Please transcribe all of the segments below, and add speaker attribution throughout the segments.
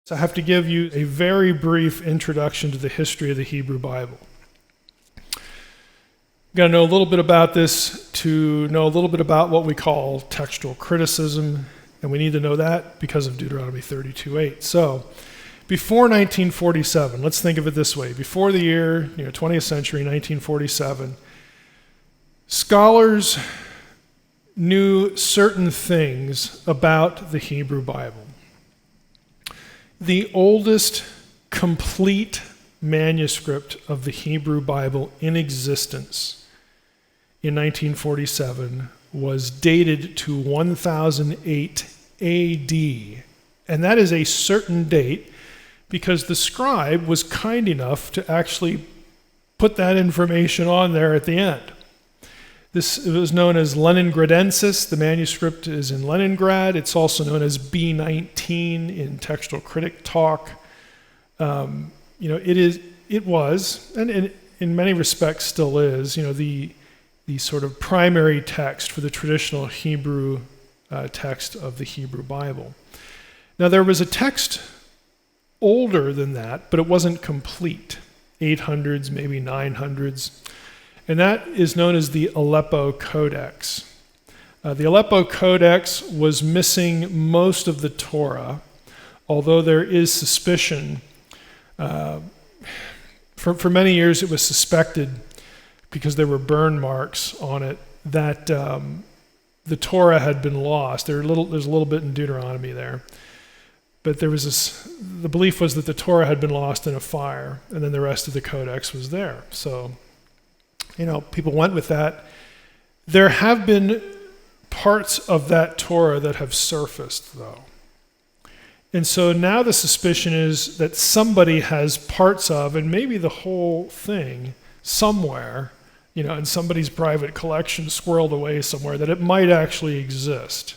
Speaker 1: So I have to give you a very brief introduction to the history of the Hebrew Bible. You've got to know a little bit about this to know a little bit about what we call textual criticism, and we need to know that because of Deuteronomy 32:8. So, before 1947, let's think of it this way. Before the year, 20th century, 1947, scholars knew certain things about the Hebrew Bible. The oldest complete manuscript of the Hebrew Bible in existence in 1947 was dated to 1008 AD. And that is a certain date because the scribe was kind enough to actually put that information on there at the end. It was known as Leningradensis. The manuscript is in Leningrad. It's also known as B19 in Textual Critic talk. It was, and in many respects still is, the sort of primary text for the traditional Hebrew text of the Hebrew Bible. Now there was a text older than that, but it wasn't complete. 800s, maybe 900s. And that is known as the Aleppo Codex. The Aleppo Codex was missing most of the Torah, although there is suspicion. For many years it was suspected, because there were burn marks on it, that the Torah had been lost. There's a little bit in Deuteronomy there. But the belief was that the Torah had been lost in a fire, and then the rest of the Codex was there. So, people went with that. There have been parts of that Torah that have surfaced, though. And so now the suspicion is that somebody has parts of, and maybe the whole thing, somewhere, in somebody's private collection squirreled away somewhere, that it might actually exist.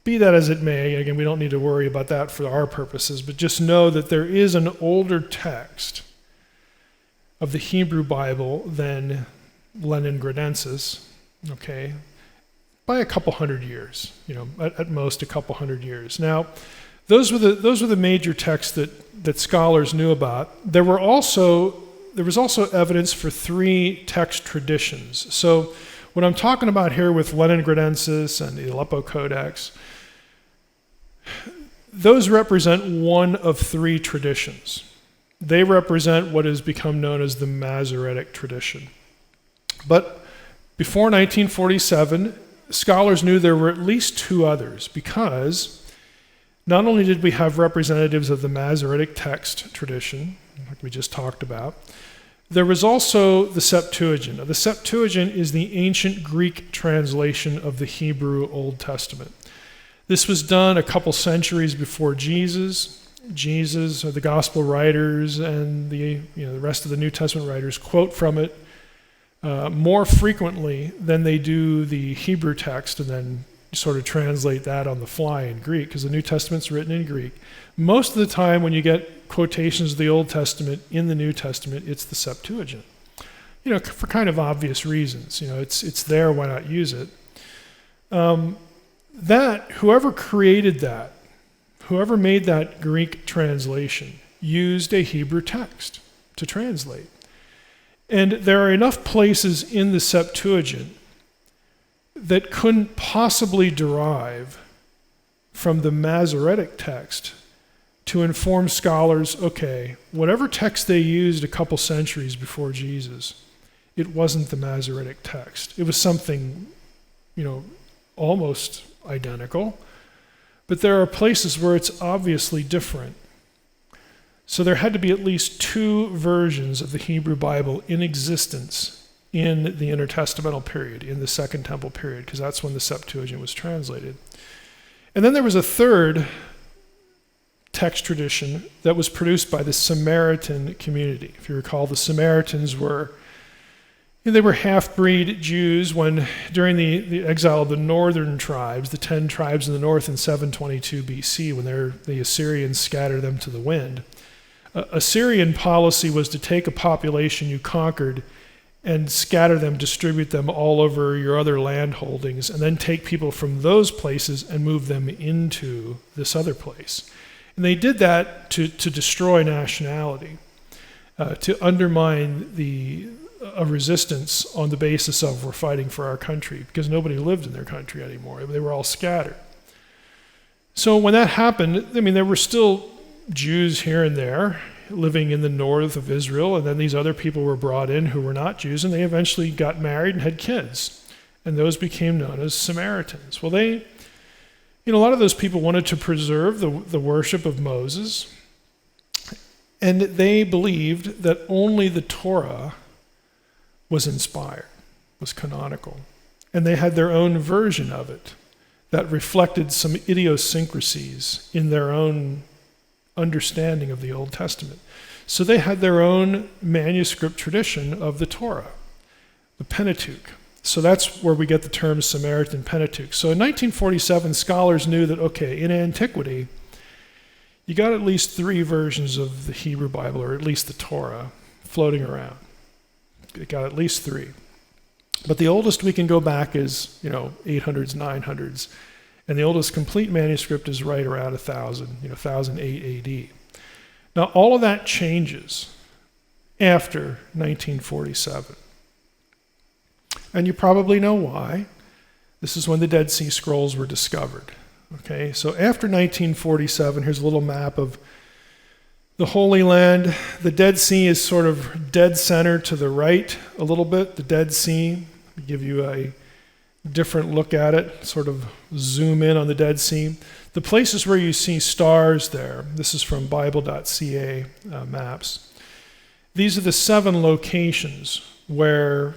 Speaker 1: Be that as it may, again, we don't need to worry about that for our purposes, but just know that there is an older text of the Hebrew Bible than Leningradensis, okay, by a couple hundred years, at most a couple hundred years. Now, those were the major texts that scholars knew about. There was also evidence for 3 text traditions. So what I'm talking about here with Leningradensis and the Aleppo Codex, those represent one of 3 traditions. They represent what has become known as the Masoretic tradition. But before 1947, scholars knew there were at least 2 others, because not only did we have representatives of the Masoretic Text tradition, like we just talked about, there was also the Septuagint. Now, the Septuagint is the ancient Greek translation of the Hebrew Old Testament. This was done a couple centuries before Jesus. Jesus, or the gospel writers, and the rest of the New Testament writers quote from it more frequently than they do the Hebrew text and then sort of translate that on the fly in Greek, because the New Testament's written in Greek. Most of the time when you get quotations of the Old Testament in the New Testament, it's the Septuagint. For kind of obvious reasons. It's there, why not use it? Whoever created that, whoever made that Greek translation, used a Hebrew text to translate. And there are enough places in the Septuagint that couldn't possibly derive from the Masoretic text to inform scholars, okay, whatever text they used a couple centuries before Jesus, it wasn't the Masoretic text. It was something, almost identical, but there are places where it's obviously different. So there had to be at least 2 versions of the Hebrew Bible in existence in the intertestamental period, in the Second Temple period, because that's when the Septuagint was translated. And then there was a 3rd text tradition that was produced by the Samaritan community. If you recall, the Samaritans were half-breed Jews when, during the exile of the northern tribes, the 10 tribes in the north in 722 BC, when the Assyrians scattered them to the wind. Assyrian policy was to take a population you conquered and scatter them, distribute them all over your other land holdings, and then take people from those places and move them into this other place. And they did that to destroy nationality, to undermine a resistance on the basis of we're fighting for our country, because nobody lived in their country anymore. They were all scattered. So when that happened, I mean, there were still Jews here and there living in the north of Israel, and then these other people were brought in who were not Jews, and they eventually got married and had kids, and those became known as Samaritans. Well, a lot of those people wanted to preserve the worship of Moses, and they believed that only the Torah was inspired, was canonical, and they had their own version of it that reflected some idiosyncrasies in their own understanding of the Old Testament. So they had their own manuscript tradition of the Torah, the Pentateuch. So that's where we get the term Samaritan Pentateuch. So in 1947, scholars knew that, okay, in antiquity, you got at least 3 versions of the Hebrew Bible, or at least the Torah, floating around. They got at least 3. But the oldest we can go back is, 800s, 900s. And the oldest complete manuscript is right around 1000, 1008 AD. Now, all of that changes after 1947. And you probably know why. This is when the Dead Sea Scrolls were discovered. Okay, so after 1947, here's a little map of the Holy Land. The Dead Sea is sort of dead center to the right a little bit. The Dead Sea, I'll give you a different look at it, sort of zoom in on the Dead Sea. The places where you see stars there, this is from Bible.ca maps. These are the 7 locations where,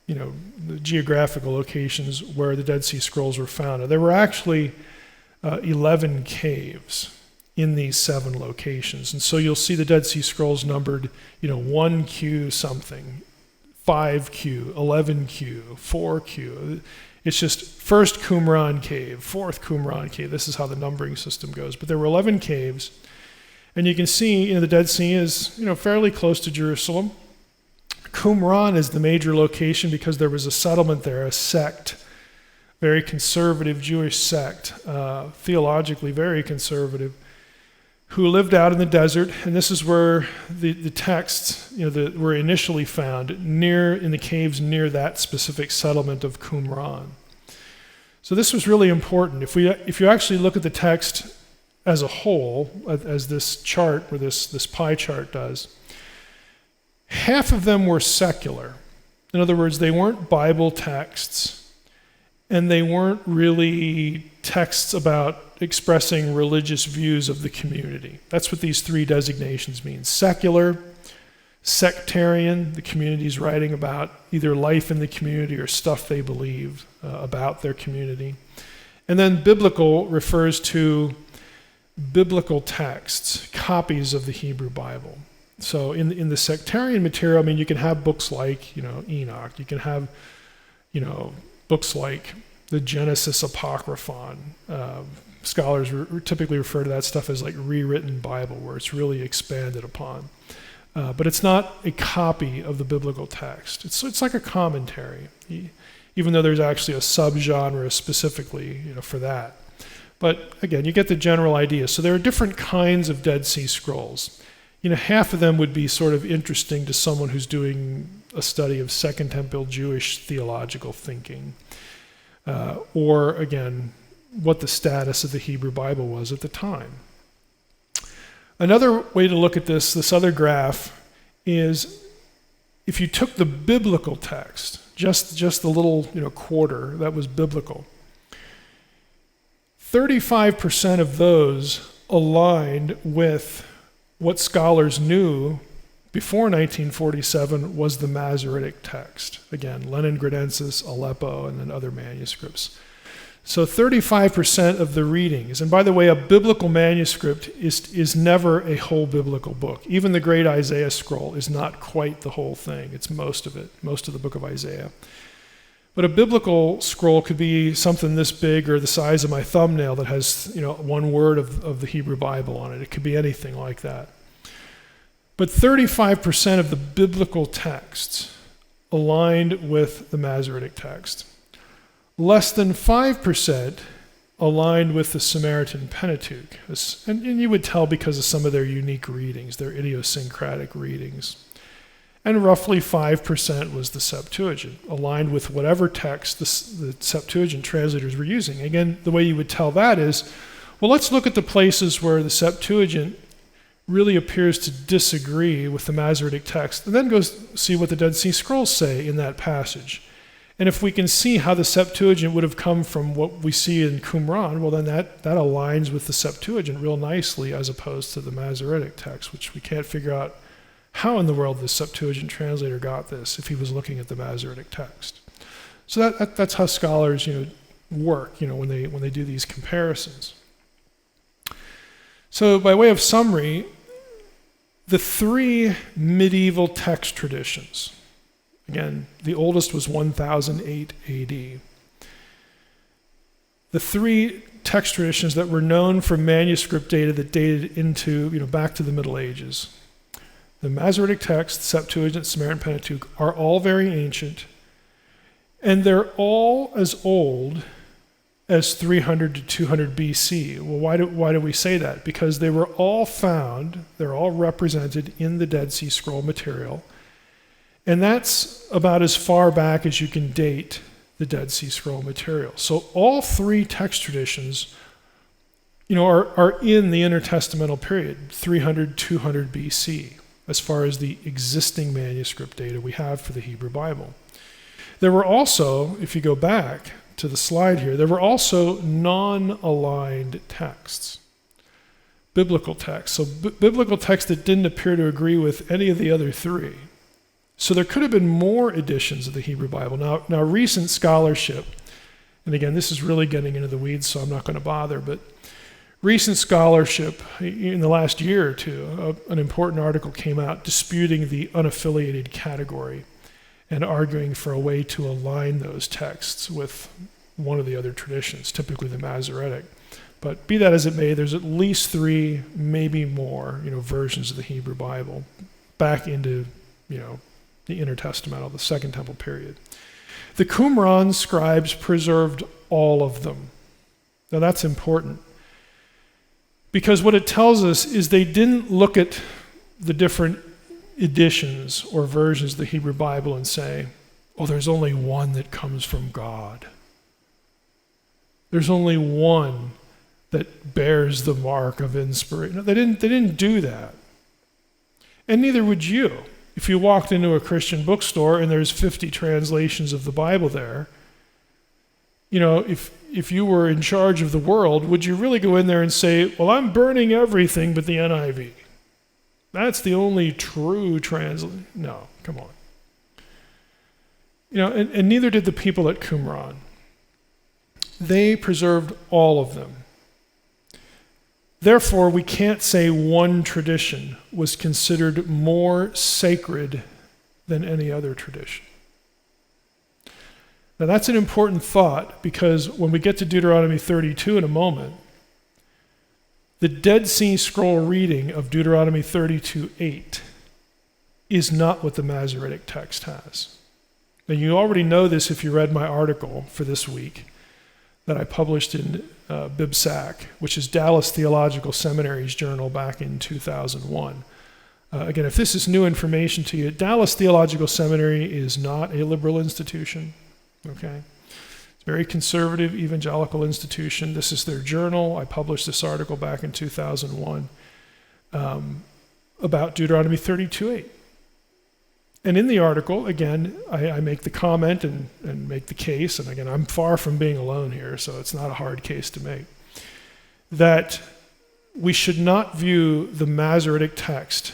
Speaker 1: the geographical locations where the Dead Sea Scrolls were found. There were actually 11 caves in these 7 locations. And so you'll see the Dead Sea Scrolls numbered, 1Q something, 5Q, 11Q, 4Q. It's just first Qumran cave, fourth Qumran cave. This is how the numbering system goes. But there were 11 caves. And you can see, the Dead Sea is, fairly close to Jerusalem. Qumran is the major location because there was a settlement there, a sect, very conservative Jewish sect, theologically very conservative, who lived out in the desert. And this is where the texts were initially found, in the caves near that specific settlement of Qumran. So this was really important. If you actually look at the text as a whole, as this chart, or this pie chart does, half of them were secular. In other words, they weren't Bible texts, and they weren't really texts about expressing religious views of the community. That's what these 3 designations mean. Secular, sectarian, the community's writing about either life in the community or stuff they believe about their community. And then biblical refers to biblical texts, copies of the Hebrew Bible. So in the sectarian material, you can have books like, Enoch. You can have, books like the Genesis Apocryphon. Scholars typically refer to that stuff as like rewritten Bible, where it's really expanded upon. But it's not a copy of the biblical text. It's like a commentary, even though there's actually a subgenre specifically, for that. But again, you get the general idea. So there are different kinds of Dead Sea Scrolls. Half of them would be sort of interesting to someone who's doing a study of Second Temple Jewish theological thinking, or again, what the status of the Hebrew Bible was at the time. Another way to look at this other graph, is if you took the biblical text, just the little quarter that was biblical, 35% of those aligned with what scholars knew before 1947 was the Masoretic Text. Again, Leningradensis, Aleppo, and then other manuscripts. So 35% of the readings, and by the way, a biblical manuscript is never a whole biblical book. Even the great Isaiah scroll is not quite the whole thing. It's most of it, most of the book of Isaiah. But a biblical scroll could be something this big or the size of my thumbnail that has, one word of the Hebrew Bible on it. It could be anything like that. But 35% of the biblical texts aligned with the Masoretic text. Less than 5% aligned with the Samaritan Pentateuch. And you would tell because of some of their unique readings, their idiosyncratic readings. And roughly 5% was the Septuagint, aligned with whatever text the Septuagint translators were using. Again, the way you would tell that is, well, let's look at the places where the Septuagint really appears to disagree with the Masoretic text, and then go see what the Dead Sea Scrolls say in that passage. And if we can see how the Septuagint would have come from what we see in Qumran, well, then that aligns with the Septuagint real nicely as opposed to the Masoretic text, which we can't figure out how in the world the Septuagint translator got this if he was looking at the Masoretic text. So that's how scholars work when they do these comparisons. So by way of summary, the three medieval text traditions, again, the oldest was 1008 AD. The three text traditions that were known for manuscript data that dated into, back to the Middle Ages. The Masoretic Text, Septuagint, Samaritan Pentateuch are all very ancient, and they're all as old as 300 to 200 BC. Well, why do we say that? Because they were all found, they're all represented in the Dead Sea Scroll material, and that's about as far back as you can date the Dead Sea Scroll material. So all three text traditions, are in the intertestamental period, 300, 200 BC, as far as the existing manuscript data we have for the Hebrew Bible. There were also, if you go back to the slide here, there were also non-aligned texts, biblical texts. So biblical texts that didn't appear to agree with any of the other three. So there could have been more editions of the Hebrew Bible. Now recent scholarship, and again, this is really getting into the weeds, so I'm not going to bother, but recent scholarship in the last year or two, an important article came out disputing the unaffiliated category and arguing for a way to align those texts with one of the other traditions, typically the Masoretic. But be that as it may, there's at least three, maybe more, versions of the Hebrew Bible back into, the intertestamental, the Second Temple period. The Qumran scribes preserved all of them. Now that's important, because what it tells us is they didn't look at the different editions or versions of the Hebrew Bible and say, oh, there's only one that comes from God. There's only one that bears the mark of inspiration. No, they didn't do that. And neither would you. If you walked into a Christian bookstore and there's 50 translations of the Bible there, if you were in charge of the world, would you really go in there and say, well, I'm burning everything but the NIV? That's the only true translation. No, come on. And neither did the people at Qumran. They preserved all of them. Therefore, we can't say one tradition was considered more sacred than any other tradition. Now that's an important thought, because when we get to Deuteronomy 32 in a moment, the Dead Sea Scroll reading of Deuteronomy 32:8 is not what the Masoretic text has. Now you already know this if you read my article for this week that I published in BibSac, which is Dallas Theological Seminary's journal back in 2001. Again, if this is new information to you, Dallas Theological Seminary is not a liberal institution. Okay? It's a very conservative evangelical institution. This is their journal. I published this article back in 2001 about Deuteronomy 32:8. And in the article, again, I make the comment and make the case, and again, I'm far from being alone here, so it's not a hard case to make, that we should not view the Masoretic text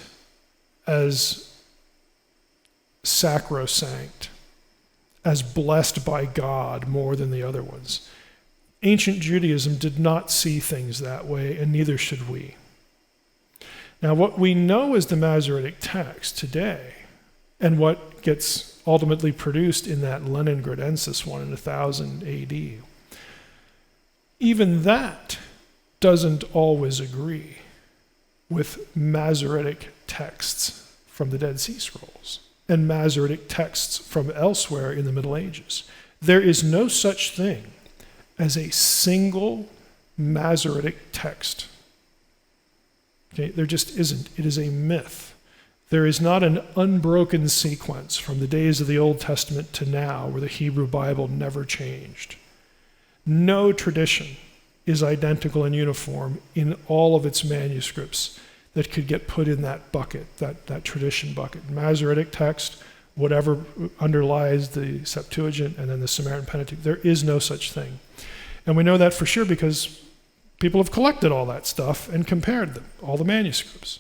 Speaker 1: as sacrosanct, as blessed by God more than the other ones. Ancient Judaism did not see things that way, and neither should we. Now, what we know as the Masoretic text today, and what gets ultimately produced in that Leningradensis one in 1000 AD, even that doesn't always agree with Masoretic texts from the Dead Sea Scrolls and Masoretic texts from elsewhere in the Middle Ages. There is no such thing as a single Masoretic Text. Okay, there just isn't. It is a myth. There is not an unbroken sequence from the days of the Old Testament to now where the Hebrew Bible never changed. No tradition is identical and uniform in all of its manuscripts that could get put in that bucket, that tradition bucket. Masoretic Text, whatever underlies the Septuagint and then the Samaritan Pentateuch, there is no such thing. And we know that for sure because people have collected all that stuff and compared them, all the manuscripts.